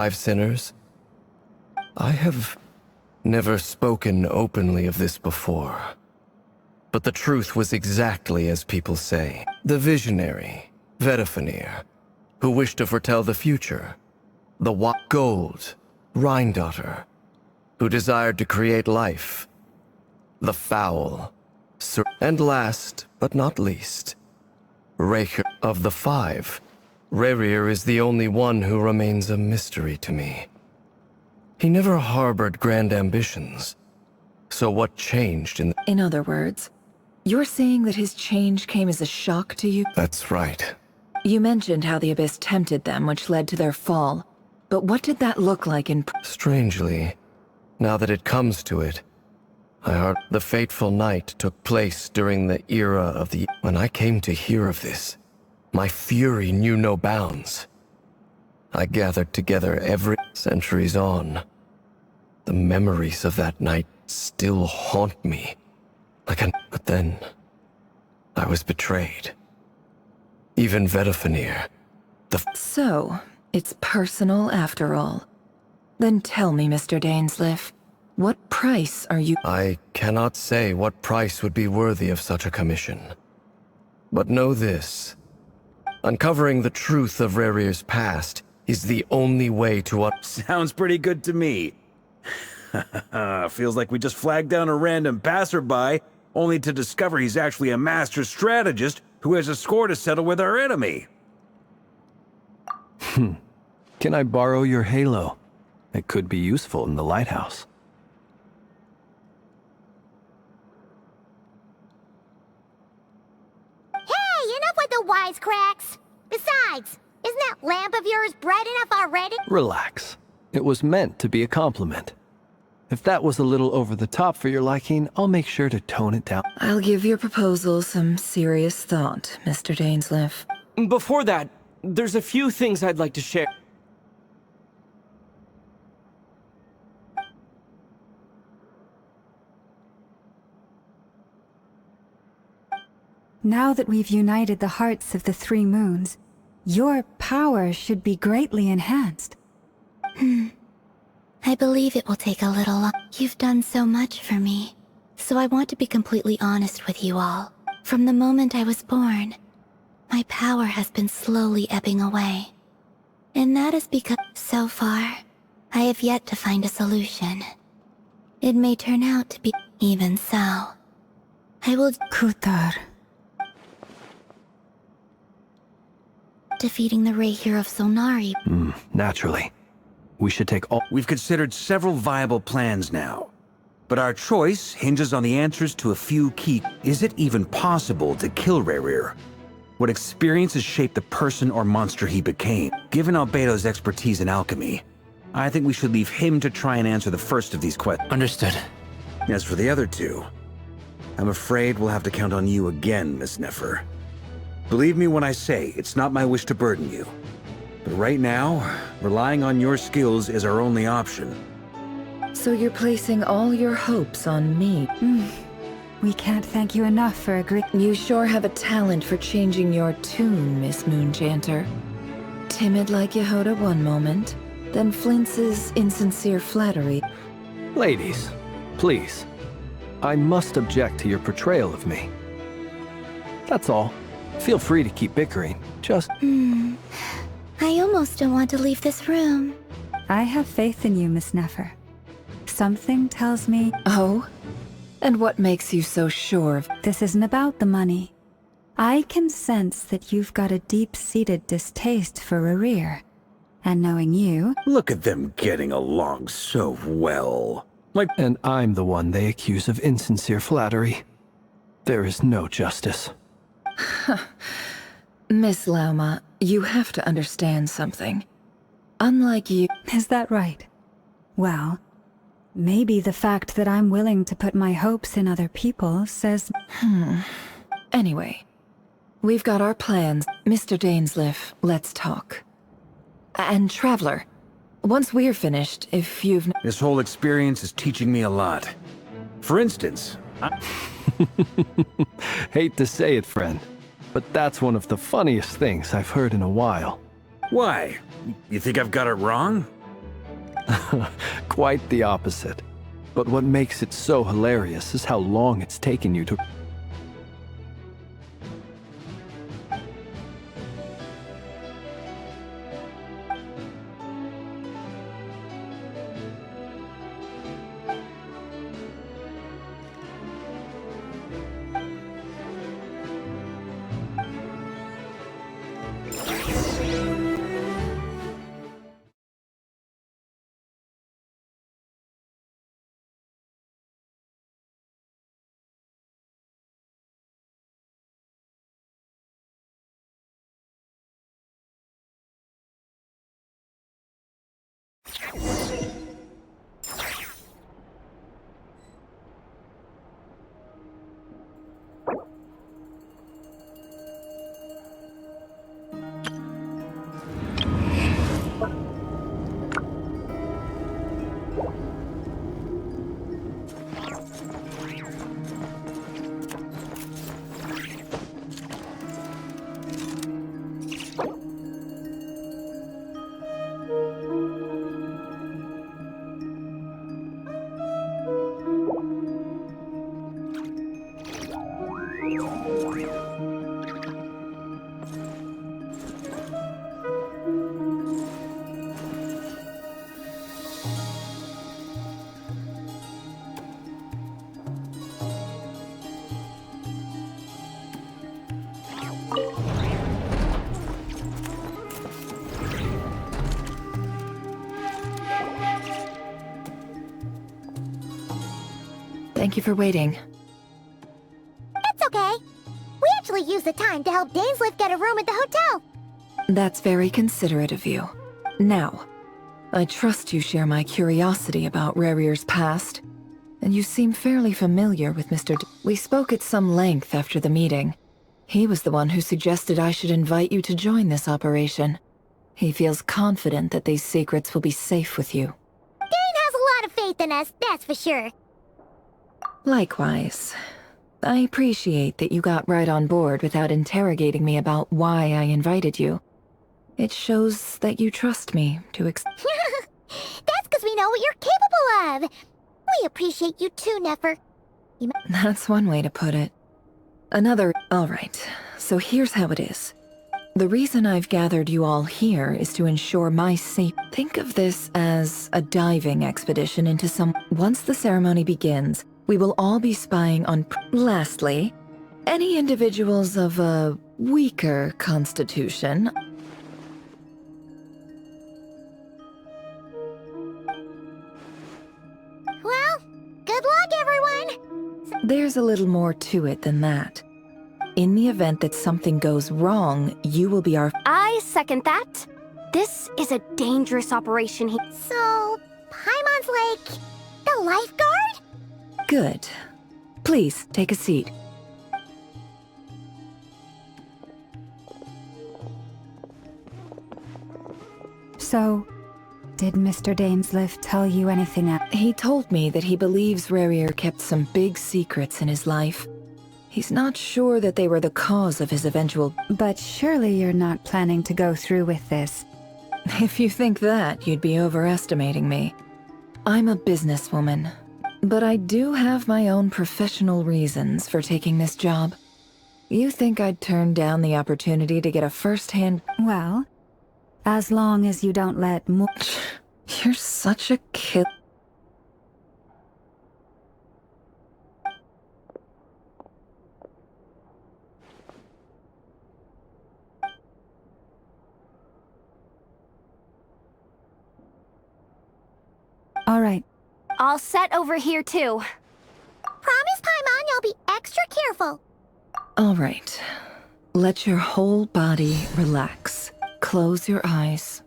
5 sinners? I have never spoken openly of this before. But the truth was exactly as people say. The visionary, Vedafenir, who wished to foretell the future. The gold, Rhine-daughter, who desired to create life. The foul, and last but not least, Reykr. Of the 5, Rerir is the only one who remains a mystery to me. He never harbored grand ambitions. So what changed in... In other words, you're saying that his change came as a shock to you? That's right. You mentioned how the Abyss tempted them, which led to their fall. But what did that look like in... Strangely, now that it comes to it, the fateful night took place during the era of the... When I came to hear of this, my fury knew no bounds. I gathered together every... Centuries on, the memories of that night still haunt me. But then, I was betrayed. Even Vedafenir, So, it's personal after all. Then tell me, Mr. Dainsleif, what price are you... I cannot say what price would be worthy of such a commission. But know this. Uncovering the truth of Rerir's past is the only way to... Sounds pretty good to me. Feels like we just flagged down a random passerby, only to discover he's actually a master strategist who has a score to settle with our enemy. Can I borrow your halo? It could be useful in the lighthouse. Hey, enough with the wisecracks! Besides, isn't that lamp of yours bright enough already? Relax. It was meant to be a compliment. If that was a little over the top for your liking, I'll make sure to tone it down. I'll give your proposal some serious thought, Mr. Dainsleif. Before that, there's a few things I'd like to share. Now that we've united the hearts of the 3 moons, your power should be greatly enhanced. I believe it will take a little long. You've done so much for me, so I want to be completely honest with you all. From the moment I was born, my power has been slowly ebbing away. And that is because, so far, I have yet to find a solution. It may turn out to be... Even so, I will... Kutar. Defeating the Reykr of Solnari. Naturally. We should take all... We've considered several viable plans now, but our choice hinges on the answers to a few key... Is it even possible to kill Rerir? What experiences shaped the person or monster he became? Given Albedo's expertise in alchemy, I think we should leave him to try and answer the first of these questions. Understood. As for the other 2, I'm afraid we'll have to count on you again, Miss Nefer. Believe me when I say it's not my wish to burden you. But right now, relying on your skills is our only option. So you're placing all your hopes on me? We can't thank you enough for agreeing. You sure have a talent for changing your tune, Miss Moonchanter. Timid like Yehoda one moment, then flinches insincere flattery. Ladies, please. I must object to your portrayal of me. That's all. Feel free to keep bickering. Just... I almost don't want to leave this room. I have faith in you, Miss Nefer. Something tells me... Oh? And what makes you so sure of... This isn't about the money. I can sense that you've got a deep-seated distaste for Rerir. And knowing you... Look at them getting along so well. And I'm the one they accuse of insincere flattery. There is no justice. Miss Lauma, you have to understand something. Unlike you... Is that right? Well, maybe the fact that I'm willing to put my hopes in other people says... Anyway, we've got our plans. Mr. Dainsleif, let's talk. And Traveler, once we're finished, if you've... This whole experience is teaching me a lot. For instance, Hate to say it, friend, but that's one of the funniest things I've heard in a while. Why? You think I've got it wrong? Quite the opposite. But what makes it so hilarious is how long it's taken you to... Thank you for waiting. It's okay. We actually used the time to help Dainsleif get a room at the hotel. That's very considerate of you. Now, I trust you share my curiosity about Rerir's past, and you seem fairly familiar with Mr. We spoke at some length after the meeting. He was the one who suggested I should invite you to join this operation. He feels confident that these secrets will be safe with you. Dane has a lot of faith in us, that's for sure. Likewise. I appreciate that you got right on board without interrogating me about why I invited you. It shows that you trust me to That's because we know what you're capable of. We appreciate you too, Nefer. That's one way to put it. Alright, so here's how it is. The reason I've gathered you all here is to ensure my safety. Think of this as a diving expedition into some... Once the ceremony begins, we will all be spying on... Lastly, any individuals of a weaker constitution... Well, good luck, everyone! There's a little more to it than that. In the event that something goes wrong, you will be our... I second that. This is a dangerous operation. So, Paimon's like... the lifeguard? Good. Please, take a seat. So, did Mr. Dainsleif tell you anything else? He told me that he believes Rerir kept some big secrets in his life. He's not sure that they were the cause of his eventual... But surely you're not planning to go through with this. If you think that, you'd be overestimating me. I'm a businesswoman, but I do have my own professional reasons for taking this job. You think I'd turn down the opportunity to get a first-hand... Well, as long as you don't let more... You're such a kid... All right. All set over here, too. Promise, Paimon, you'll be extra careful. All right. Let your whole body relax. Close your eyes.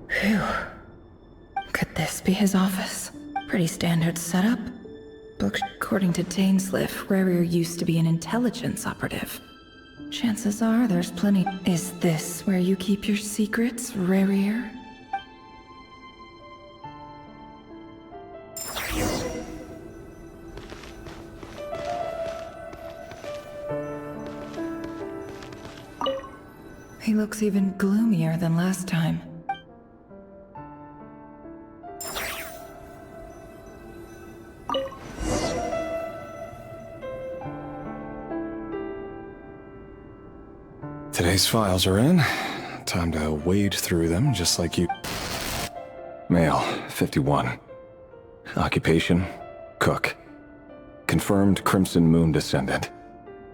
Phew. Could this be his office? Pretty standard setup. But according to Dainsleif, Rerir used to be an intelligence operative. Chances are there's plenty. Is this where you keep your secrets, Rerir? He looks even gloomier than last time. Today's files are in. Time to wade through them just like you. Male, 51. Occupation, cook. Confirmed Crimson Moon descendant.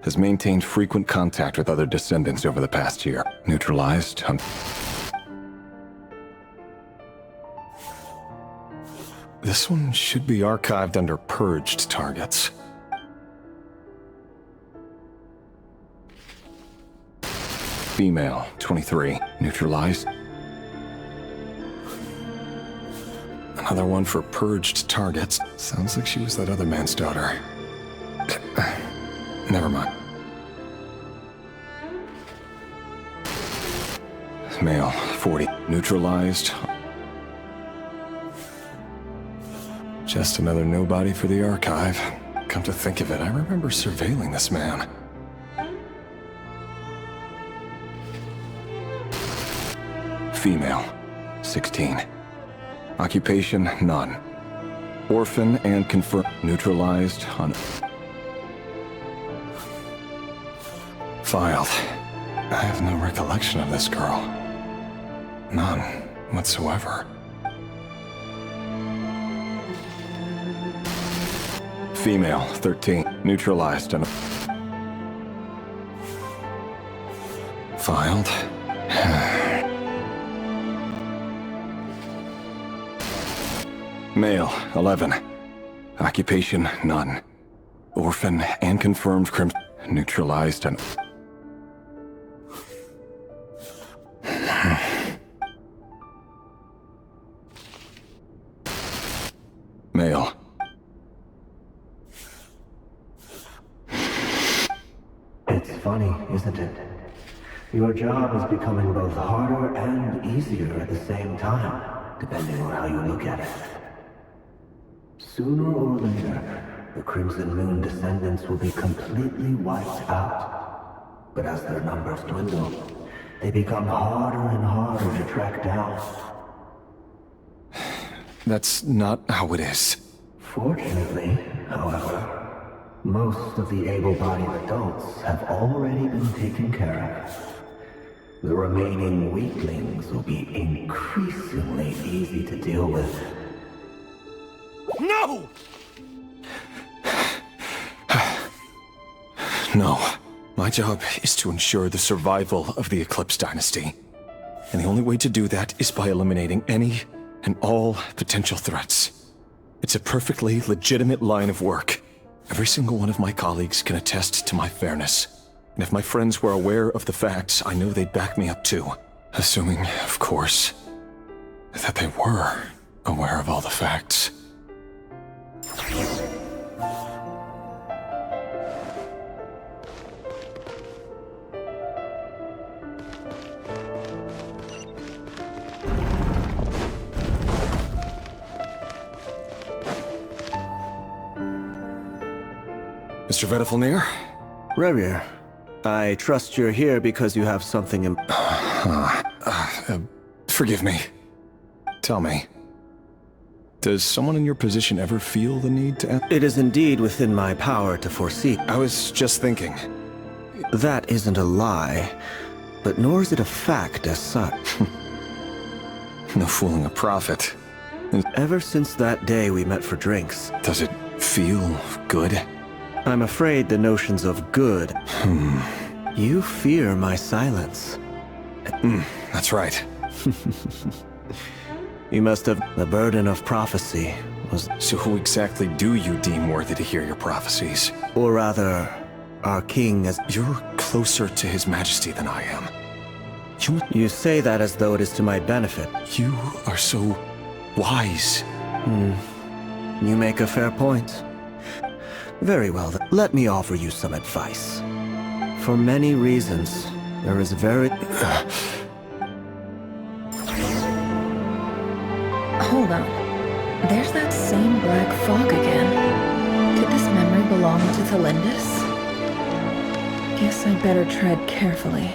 Has maintained frequent contact with other descendants over the past year. Neutralized. This one should be archived under purged targets. Female, 23. Neutralized. Another one for purged targets. Sounds like she was that other man's daughter. Never mind. Male, 40. Neutralized. Just another nobody for the archive. Come to think of it, I remember surveilling this man. Female, 16. Occupation, none. Orphan and confirmed. Neutralized on... Filed. I have no recollection of this girl. None whatsoever. Female, 13. Neutralized and... Filed. Male, 11. Occupation, none. Orphan and confirmed crimson. Neutralized and... Male. It's funny, isn't it? Your job is becoming both harder and easier at the same time, depending on how you look at it. Sooner or later, the Crimson Moon descendants will be completely wiped out. But as their numbers dwindle, they become harder and harder to track down. That's not how it is. Fortunately, however, most of the able-bodied adults have already been taken care of. The remaining weaklings will be increasingly easy to deal with. No! No. My job is to ensure the survival of the Eclipse Dynasty. And the only way to do that is by eliminating any and all potential threats. It's a perfectly legitimate line of work. Every single one of my colleagues can attest to my fairness. And if my friends were aware of the facts, I know they'd back me up too. Assuming, of course, that they were aware of all the facts. Mr. Vedifalnir? Rerir, I trust you're here because you have something Forgive me. Tell me. Does someone in your position ever feel the need to... It is indeed within my power to foresee. I was just thinking. That isn't a lie, but nor is it a fact as such. No fooling a prophet. Ever since that day we met for drinks... Does it feel good? I'm afraid the notions of good... You fear my silence. That's right. You must have... The burden of prophecy was... So who exactly do you deem worthy to hear your prophecies? Or rather, our king as... You're closer to his majesty than I am. You say that as though it is to my benefit. You are so wise. You make a fair point. Very well, then. Let me offer you some advice. For many reasons, there is very... Hold on. There's that same black fog again. Did this memory belong to Thelindis? Guess I'd better tread carefully.